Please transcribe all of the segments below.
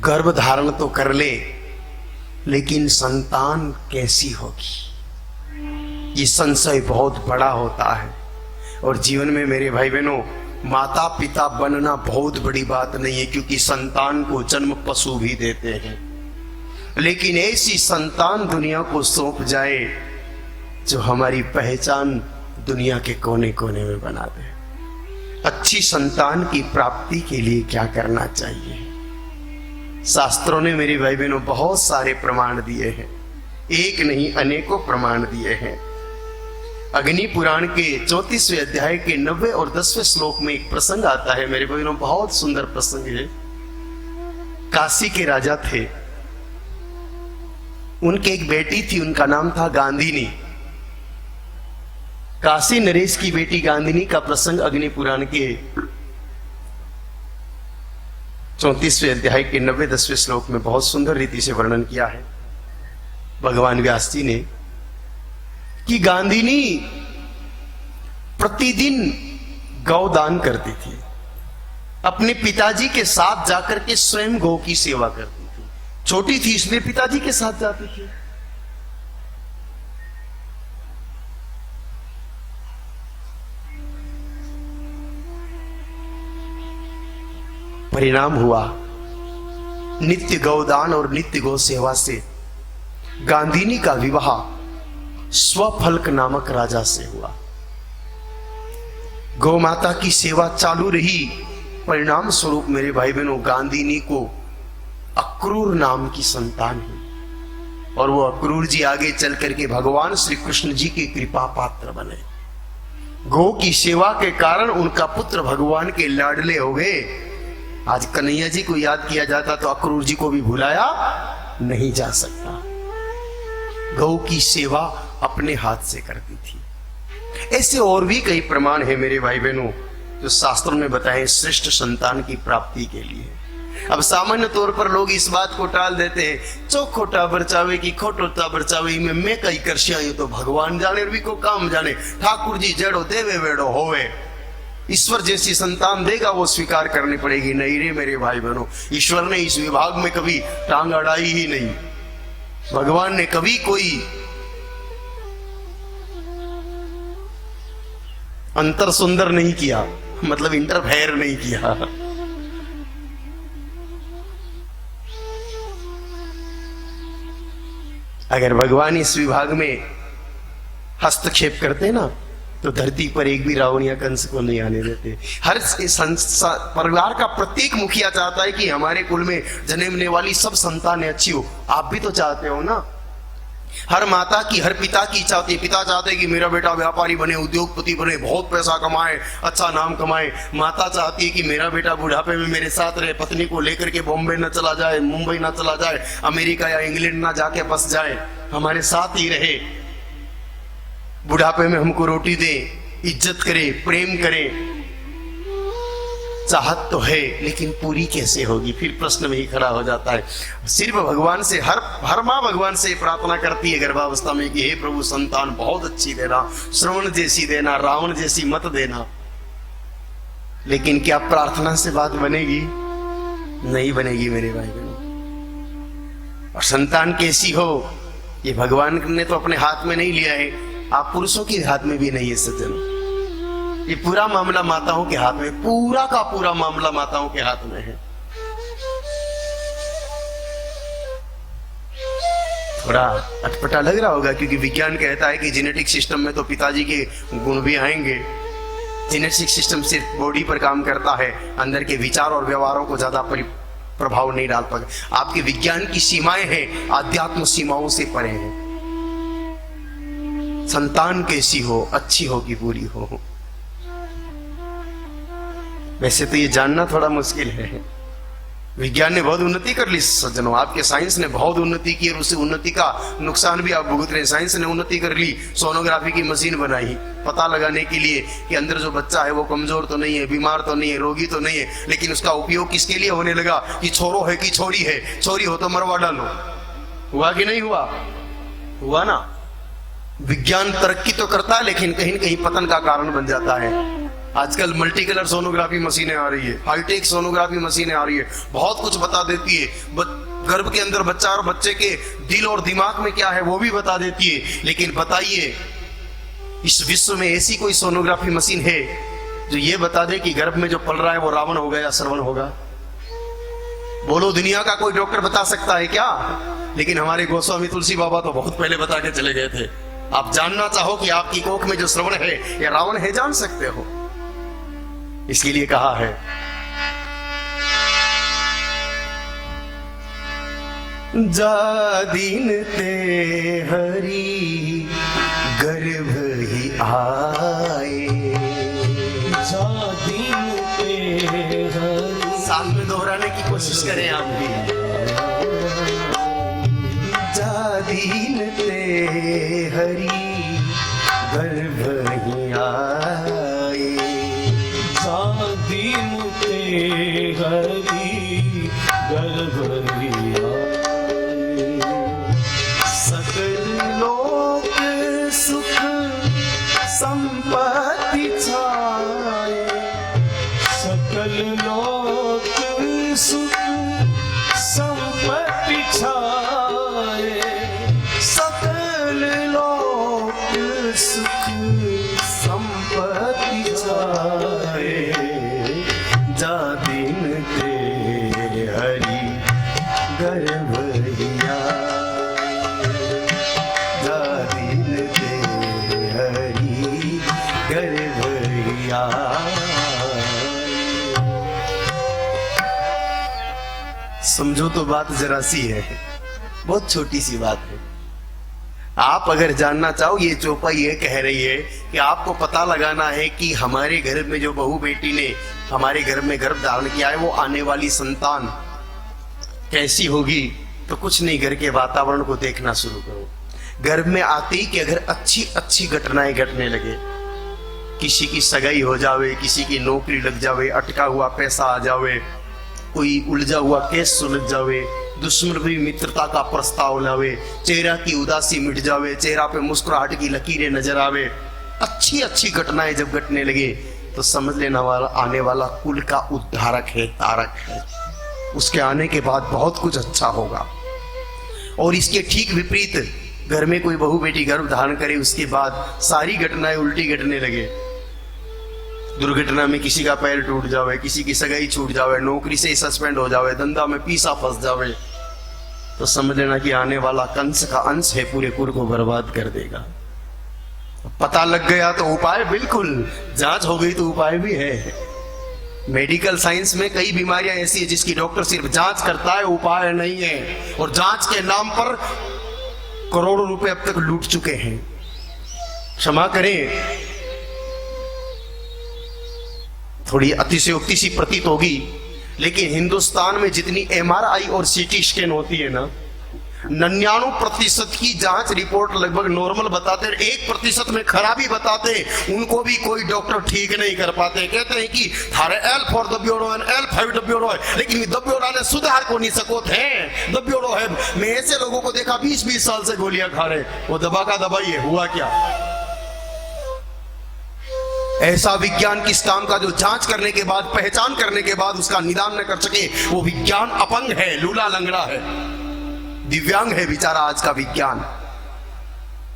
गर्भ धारण तो कर ले, लेकिन संतान कैसी होगी, ये संशय बहुत बड़ा होता है। और जीवन में मेरे भाई बहनों, माता पिता बनना बहुत बड़ी बात नहीं है, क्योंकि संतान को जन्म पशु भी देते हैं, लेकिन ऐसी संतान दुनिया को सौंप जाए जो हमारी पहचान दुनिया के कोने कोने में बना दे। अच्छी संतान की प्राप्ति के लिए क्या करना चाहिए? शास्त्रों ने मेरे भाई बहनों बहुत सारे प्रमाण दिए हैं, एक नहीं अनेकों प्रमाण दिए हैं। अग्नि पुराण के 34वें अध्याय के 90 और 10वें श्लोक में एक प्रसंग आता है मेरे बहनों, बहुत सुंदर प्रसंग है। काशी के राजा थे, उनके एक बेटी थी, उनका नाम था गांधिनी। काशी नरेश की बेटी गांधिनी का प्रसंग अग्नि पुराण के 34वें अध्याय के 90-10वें श्लोक में बहुत सुंदर रीति से वर्णन किया है भगवान व्यास जी ने, कि गांधिनी प्रतिदिन गौदान करती थी, अपने पिताजी के साथ जाकर के स्वयं गौ की सेवा करती थी। छोटी थी इसलिए पिताजी के साथ जाती थी। परिणाम हुआ, नित्य गौदान और नित्य गौ सेवा से गांधिनी का विवाह स्वफल्क नामक राजा से हुआ। गौ माता की सेवा चालू रही, परिणाम स्वरूप मेरे भाई बहनों गांधिनी को अक्रूर नाम की संतान हुई, और वो अक्रूर जी आगे चल करके भगवान श्री कृष्ण जी की कृपा पात्र बने। गौ की सेवा के कारण उनका पुत्र भगवान के लाडले हो गए। आज कन्हैया जी को याद किया जाता तो अक्रूर जी को भी भुलाया नहीं जा सकता। गौ की सेवा अपने हाथ से करती थी। ऐसे और भी कई प्रमाण है मेरे भाई बहनों जो शास्त्रों में बताए श्रेष्ठ संतान की प्राप्ति के लिए। अब सामान्य तौर पर लोग इस बात को टाल देते हैं, चौक खोटा बरचावे की खोटोता बरचावे में मैं कई करसिया तो भगवान जाने भी को काम जाने, ठाकुर जी जड़ो देवे वेड़ो होवे। ईश्वर जैसी संतान देगा वो स्वीकार करनी पड़ेगी। नहीं रे मेरे भाई बहनों, ईश्वर ने इस विभाग में कभी टांग अड़ाई ही नहीं। भगवान ने कभी कोई अंतर सुंदर नहीं किया, मतलब इंटरफेयर नहीं किया। अगर भगवान इस विभाग में हस्तक्षेप करते ना तो धरती पर एक भी रावण या कंस को नहीं आने देते। हर परिवार का प्रत्येक मुखिया चाहता है कि हमारे कुल में जन्मने वाली सब संतानें अच्छी हो। आप भी तो चाहते हो ना। हर माता की, हर पिता की चाहती है, पिता चाहते हैं कि मेरा बेटा व्यापारी बने, उद्योगपति बने, बहुत पैसा कमाए, अच्छा नाम कमाए। माता चाहती है कि मेरा बेटा बुढ़ापे में मेरे साथ रहे, पत्नी को लेकर के बॉम्बे न चला जाए, मुंबई न चला जाए, अमेरिका या इंग्लैंड ना जाके बस जाए, हमारे साथ ही रहे, बुढ़ापे में हमको रोटी दे, इज्जत करे, प्रेम करे। चाहत तो है लेकिन पूरी कैसे होगी, फिर प्रश्न में ही खड़ा हो जाता है। सिर्फ भगवान से हर माँ भगवान से प्रार्थना करती है गर्भावस्था में कि हे प्रभु संतान बहुत अच्छी देना, श्रवण जैसी देना, रावण जैसी मत देना। लेकिन क्या प्रार्थना से बात बनेगी? नहीं बनेगी मेरे भाई बहनों। और संतान कैसी हो ये भगवान ने तो अपने हाथ में नहीं लिया है, आप पुरुषों के हाथ में भी नहीं है सज्जन। ये पूरा मामला माताओं के हाथ में, पूरा का पूरा मामला माताओं के हाथ में है। थोड़ा अटपटा लग रहा होगा क्योंकि विज्ञान कहता है कि जेनेटिक सिस्टम में तो पिताजी के गुण भी आएंगे। जेनेटिक सिस्टम सिर्फ बॉडी पर काम करता है, अंदर के विचार और व्यवहारों को ज्यादा प्रभाव नहीं डाल पाएगा। आपके विज्ञान की सीमाएं हैं, आध्यात्म सीमाओं से परे हैं। संतान कैसी हो, अच्छी हो कि बुरी हो, वैसे तो ये जानना थोड़ा मुश्किल है। विज्ञान ने बहुत उन्नति कर ली सज्जनों, आपके साइंस ने बहुत उन्नति की और उस उन्नति का नुकसान भी आप भुगत रहे हैं। साइंस ने उन्नति कर ली, सोनोग्राफी की मशीन बनाई पता लगाने के लिए कि अंदर जो बच्चा है वो कमजोर तो नहीं है, बीमार तो नहीं है, रोगी तो नहीं है। लेकिन उसका उपयोग किसके लिए होने लगा कि छोरो है कि छोरी है, छोरी हो तो मरवा डालो। हुआ कि नहीं हुआ? हुआ ना। विज्ञान तरक्की तो करता है लेकिन कहीं न कहीं पतन का कारण बन जाता है। आजकल मल्टी कलर सोनोग्राफी मशीनें आ रही है, हाईटेक सोनोग्राफी मशीनें आ रही है, बहुत कुछ बता देती है। गर्भ के अंदर बच्चा और बच्चे के दिल और दिमाग में क्या है वो भी बता देती है। लेकिन बताइए, इस विश्व में ऐसी कोई सोनोग्राफी मशीन है जो ये बता दे कि गर्भ में जो पल रहा है वो रावण होगा या श्रवण होगा? बोलो, दुनिया का कोई डॉक्टर बता सकता है क्या? लेकिन हमारे गोस्वामी तुलसी बाबा तो बहुत पहले बता के चले गए थे। आप जानना चाहो कि आपकी कोख में जो श्रवण है या रावण है, जान सकते हो। इसके लिए कहा है, जा दीन ते हरि गर्भ ही आए, जा दीन ते हरि। साथ में दोहराने की कोशिश करें आप भी। जा दीन ते हरि गर्भ ही आए, जा दीन ते हरि गर्भ ही आए। सकल लोक सुख संपत्ति छाए, सकल लोक सुख संपत्ति छाए। सकल लोक सुख संपत्ति छाए, जा दिन ते हरि गर्भ ही आए, जा दिन ते हरि गर्भ ही आए। समझो तो बात जरा सी है, बहुत छोटी सी बात है। आप अगर जानना चाहो, ये चौपाई ये कह रही है कि आपको पता लगाना है कि हमारे घर में जो बहू बेटी ने हमारे घर में गर्भ धारण किया है वो आने वाली संतान कैसी होगी। तो कुछ नहीं, घर के वातावरण को देखना शुरू करो। गर्भ में आते ही कि अगर अच्छी अच्छी घटनाएं घटने लगे, किसी की सगाई हो जावे, किसी की नौकरी लग जावे, अटका हुआ पैसा आ जावे, कोई उलझा हुआ केस सुलझ जावे, दुश्मन भी मित्रता का प्रस्ताव लावे, चेहरा की उदासी मिट जावे, चेहरा पे मुस्कुराहट की लकीरें नजर आवे, अच्छी अच्छी घटनाएं जब घटने लगे तो समझ लेना वाला आने वाला कुल का उद्धारक है, तारक है। उसके आने के बाद बहुत कुछ अच्छा होगा। और इसके ठीक विपरीत घर में कोई बहू बेटी गर्भ धारण करे, उसके बाद सारी घटनाएं उल्टी घटने लगे। दुर्घटना में किसी का पैर टूट जावे, किसी की सगाई छूट जावे, नौकरी से सस्पेंड हो जावे, धंधा में पीसा फंस जावे, तो समझ लेना कि आने वाला कंस का अंश है, पूरे कुल को बर्बाद कर देगा। पता लग गया तो उपाय, बिल्कुल जांच हो गई तो उपाय भी है। मेडिकल साइंस में कई बीमारियां ऐसी है जिसकी डॉक्टर सिर्फ जांच करता है, उपाय नहीं है। और जांच के नाम पर करोड़ों रुपए अब तक लूट चुके हैं। क्षमा करें, थोड़ी अतिशयोक्ति सी प्रतीत होगी, लेकिन हिंदुस्तान में जितनी एमआरआई और सीटी स्कैन होती है ना, 99% की जांच रिपोर्ट लगभग नॉर्मल बताते, 1% में खराबी बताते, उनको भी कोई डॉक्टर ठीक नहीं कर पाते। कहते हैं कि थारे एल फॉर दबियोड़ो है, एल 5 दबियोड़ो है, लेकिन दबियोड़ा ने सुधार को नहीं सको थे, दबियोड़ो है। मैं ऐसे लोगों को देखा 20-20 साल से गोलियां खा रहे, वो दबा का दबाई है, हुआ क्या? ऐसा विज्ञान किस काम का जो जांच करने के बाद, पहचान करने के बाद उसका निदान न कर सके। वो विज्ञान अपंग है, लूला लंगड़ा है, दिव्यांग है बेचारा आज का विज्ञान।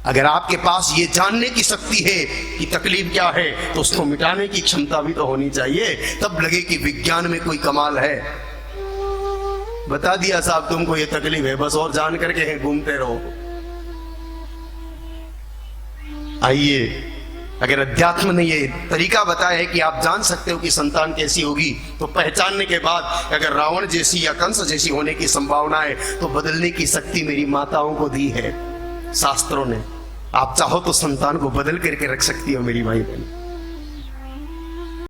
अगर आपके पास ये जानने की शक्ति है कि तकलीफ क्या है, तो उसको मिटाने की क्षमता भी तो होनी चाहिए, तब लगे कि विज्ञान में कोई कमाल है। बता दिया साहब तुमको ये तकलीफ है, बस और जान करके घूमते रहो। आइए, अगर अध्यात्म ने ये तरीका बताया है कि आप जान सकते हो कि संतान कैसी होगी, तो पहचानने के बाद अगर रावण जैसी या कंस जैसी होने की संभावना है, तो बदलने की शक्ति मेरी माताओं को दी है शास्त्रों ने। आप चाहो तो संतान को बदल करके रख सकती हो मेरी भाई बहन।